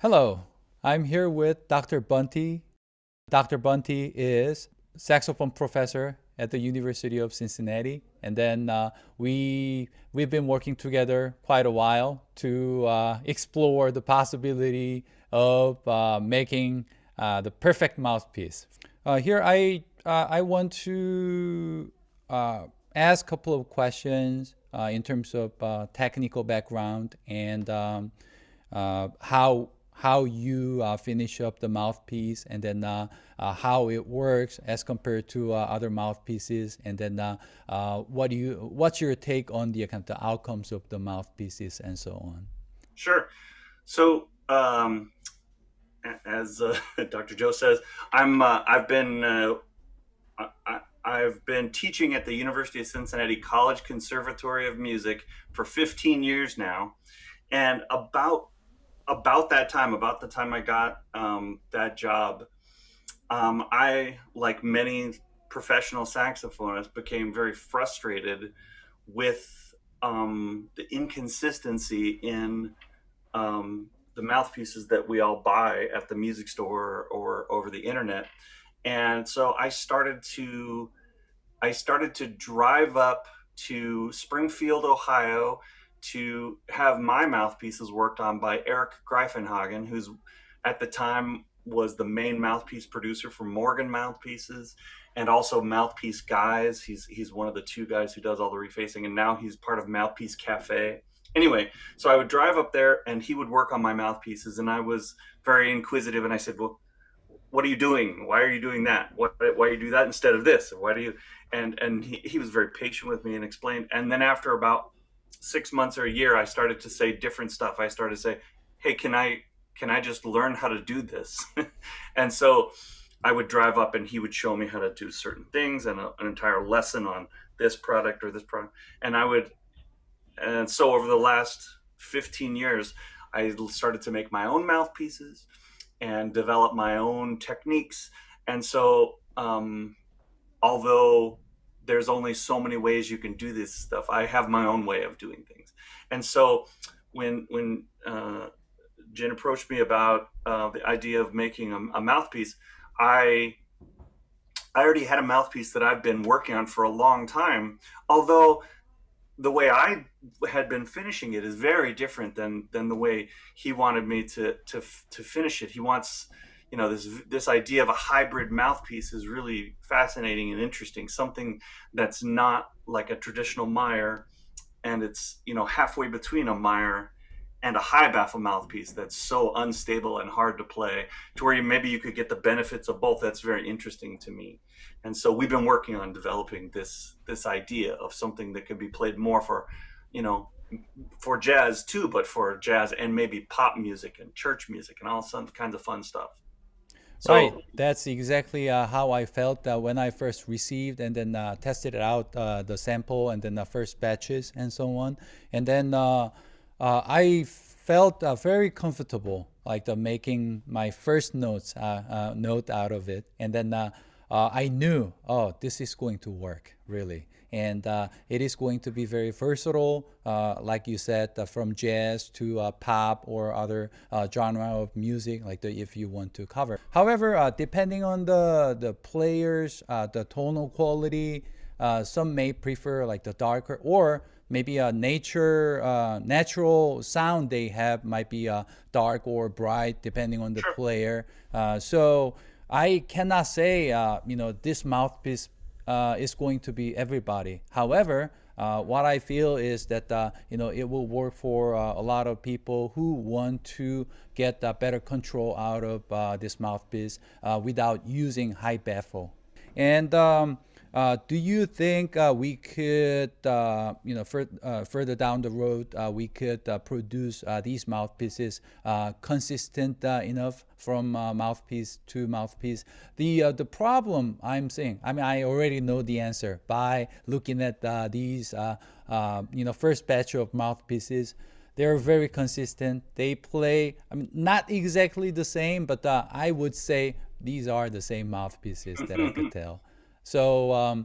Hello, I'm here with Dr. Bunte. Dr. Bunte is saxophone professor at the University of Cincinnati, and then we've been working together quite a while to explore the possibility of making the perfect mouthpiece. Here, I want to ask a couple of questions in terms of technical background and how you finish up the mouthpiece, and then how it works as compared to other mouthpieces, and then what's your take on the kind of the outcomes of the mouthpieces and so on. Sure. So, as Dr. Joe says, I've been teaching at the University of Cincinnati College Conservatory of Music for 15 years now, and about the time I got that job, I, like many professional saxophonists, became very frustrated with the inconsistency in the mouthpieces that we all buy at the music store or over the internet. And so I started to drive up to Springfield, Ohio, to have my mouthpieces worked on by Eric Greifenhagen, who's at the time was the main mouthpiece producer for Morgan Mouthpieces and also Mouthpiece Guys. He's one of the two guys who does all the refacing, and now he's part of Mouthpiece Cafe. Anyway, so I would drive up there and he would work on my mouthpieces, and I was very inquisitive, and I said, well, what are you doing? Why are you doing that? Why you do that instead of this? Why do you? And he was very patient with me and explained. And then after about 6 months or a year, I started to say different stuff. I started to say, hey, can I just learn how to do this? And so I would drive up and he would show me how to do certain things and an entire lesson on this product or this product. And so over the last 15 years, I started to make my own mouthpieces and develop my own techniques. And so, although there's only so many ways you can do this stuff, I have my own way of doing things. And so when Jen approached me about the idea of making a mouthpiece, I already had a mouthpiece that I've been working on for a long time, although the way I had been finishing it is very different than the way he wanted me to finish it. He wants, this idea of a hybrid mouthpiece is really fascinating and interesting. Something that's not like a traditional Meyer, and it's halfway between a Meyer and a high baffle mouthpiece that's so unstable and hard to play, to where maybe you could get the benefits of both. That's very interesting to me. And so we've been working on developing this idea of something that can be played more for jazz too, but for jazz and maybe pop music and church music and all some kinds of fun stuff. Right, So that's exactly how I felt when I first received and then tested it out, the sample and then the first batches and so on. And then I felt very comfortable, like making my first note out of it, and then I knew, oh, this is going to work really, and it is going to be very versatile, like you said, from jazz to pop or other genre of music, like if you want to cover. However, depending on the players, the tonal quality, some may prefer like the darker, or maybe a natural sound they have might be dark or bright depending on the sure. player. So I cannot say this mouthpiece is going to be everybody. However, what I feel is that it will work for a lot of people who want to get better control out of this mouthpiece without using high baffle. And do you think we could, further down the road, we could produce these mouthpieces consistent enough from mouthpiece to mouthpiece? The problem I'm seeing, I mean, I already know the answer by looking at these, first batch of mouthpieces. They're very consistent. They play, I mean, not exactly the same, but I would say these are the same mouthpieces that I could tell. So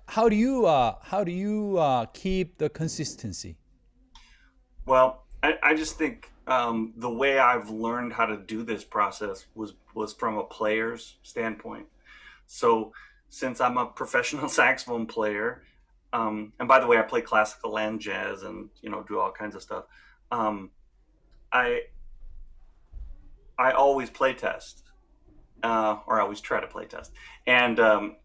how do you keep the consistency? Well, I just think the way I've learned how to do this process was from a player's standpoint. So since I'm a professional saxophone player, and by the way, I play classical and jazz, and do all kinds of stuff. I I always play test, or I always try to play test, and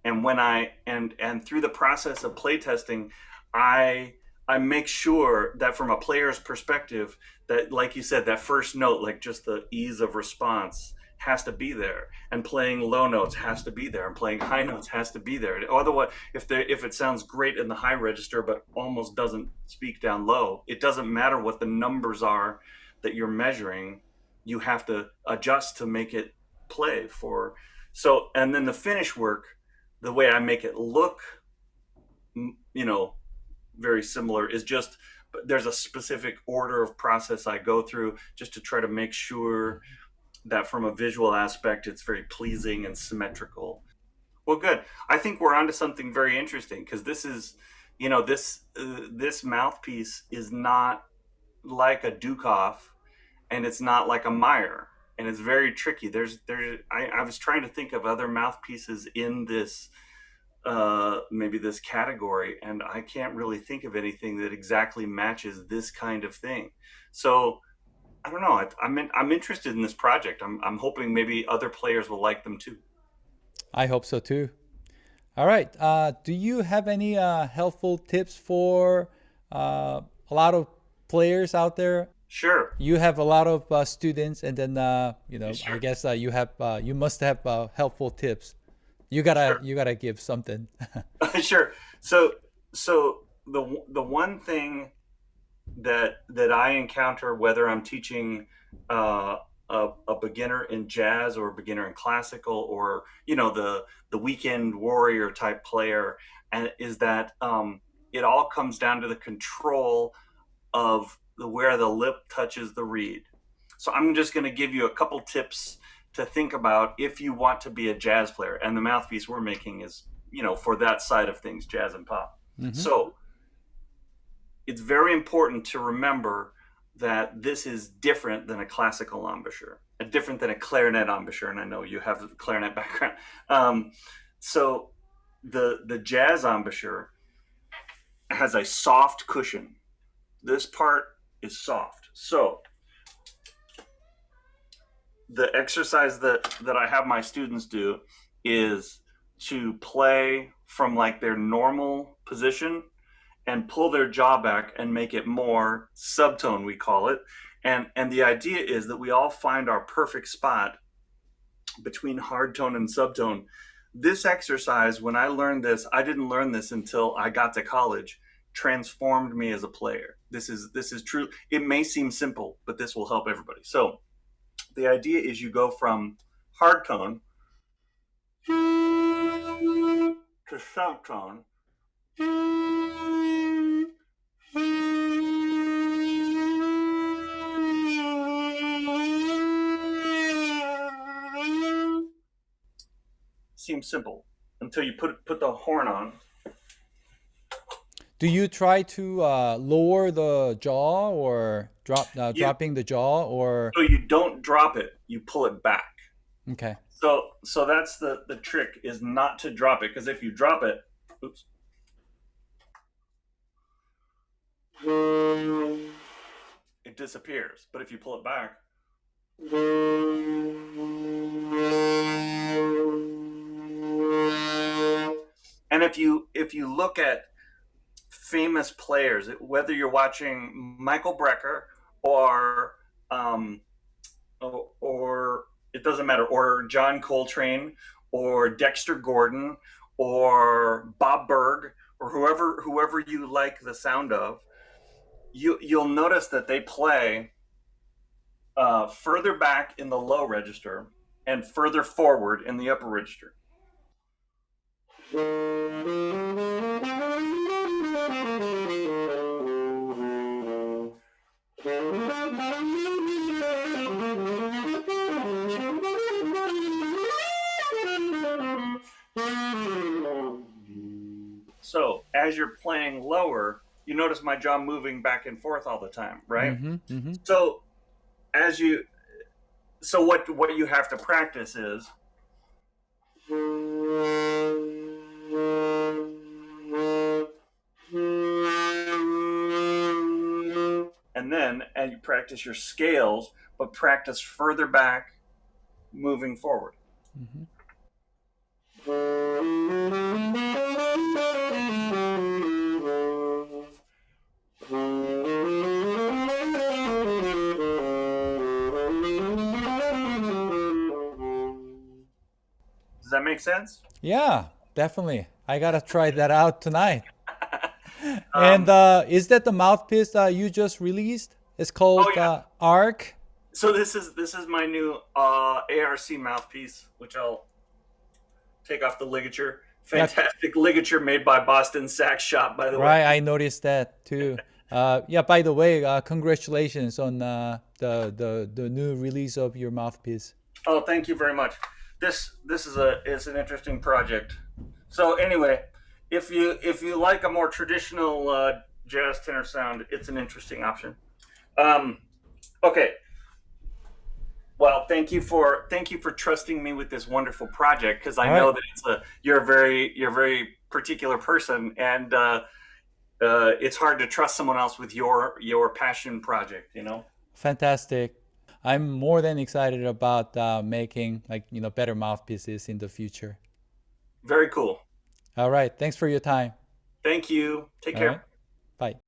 when and through the process of play testing, I I make sure that from a player's perspective, that like you said, that first note, like just the ease of response has to be there, and playing low notes has to be there, and playing high notes has to be there. Otherwise, if it sounds great in the high register but almost doesn't speak down low, it doesn't matter what the numbers are that you're measuring. You have to adjust to make it play for. So, and then the finish work, the way I make it look, you know, very similar, is just there's a specific order of process I go through just to try to make sure that from a visual aspect it's very pleasing and symmetrical. Well, good. I think we're onto something very interesting, because this is, this mouthpiece is not like a Dukoff, and it's not like a Meyer, and it's very tricky. I was trying to think of other mouthpieces in this, maybe this category, and I can't really think of anything that exactly matches this kind of thing. So I don't know. I'm interested in this project. I'm hoping maybe other players will like them too. I hope so too. All right. Do you have any helpful tips for a lot of players out there? Sure. You have a lot of students, and then Sure. I guess you must have helpful tips. Sure. You gotta give something. Sure. So the one thing that I encounter, whether I'm teaching a beginner in jazz or a beginner in classical, or the weekend warrior type player, and is that it all comes down to the control of where the lip touches the reed. So I'm just going to give you a couple tips to think about if you want to be a jazz player, and the mouthpiece we're making is for that side of things, jazz and pop. Hmm. So it's very important to remember that this is different than a classical embouchure, and different than a clarinet embouchure. And I know you have a clarinet background. So the jazz embouchure has a soft cushion. This part is soft. So the exercise that I have my students do is to play from like their normal position and pull their jaw back and make it more subtone, we call it. And the idea is that we all find our perfect spot between hardtone and subtone. This exercise, when I learned this, I didn't learn this until I got to college, transformed me as a player. This is true. It may seem simple, but this will help everybody. So the idea is you go from hardtone to subtone. Seems simple until you put the horn on. Do you try to lower the jaw, or dropping the jaw, or So you don't drop it, you pull it back. okay? So that's the trick, is not to drop it, because if you drop it, oops, it disappears. But if you pull it back, and if you look at famous players, whether you're watching Michael Brecker or or it doesn't matter, or John Coltrane or Dexter Gordon or Bob Berg, or whoever you like the sound of, you'll notice that they play further back in the low register and further forward in the upper register. So as you're playing lower, you notice my jaw moving back and forth all the time, right? Mm-hmm. Mm-hmm. So as you, so what you have to practice is and you practice your scales, but practice further back, moving forward. Mhm. Does that make sense? Yeah, definitely. I gotta try that out tonight. And is that the mouthpiece you just released? It's called Oh, yeah. Arc. So this is my new ARC mouthpiece, which I'll take off the ligature. Fantastic ligature made by Boston Sax Shop, by the way. Right, I noticed that too. Yeah, by the way, congratulations on the new release of your mouthpiece. Oh, thank you very much. This is an interesting project. So anyway, if you like a more traditional jazz tenor sound, it's an interesting option. Okay. Well, thank you for trusting me with this wonderful project, because I All know right. that you're a very particular person, and it's hard to trust someone else with your passion project. You know. Fantastic. I'm more than excited about making better mouthpieces in the future. Very cool. All right. Thanks for your time. Thank you. Take All care. right. Bye.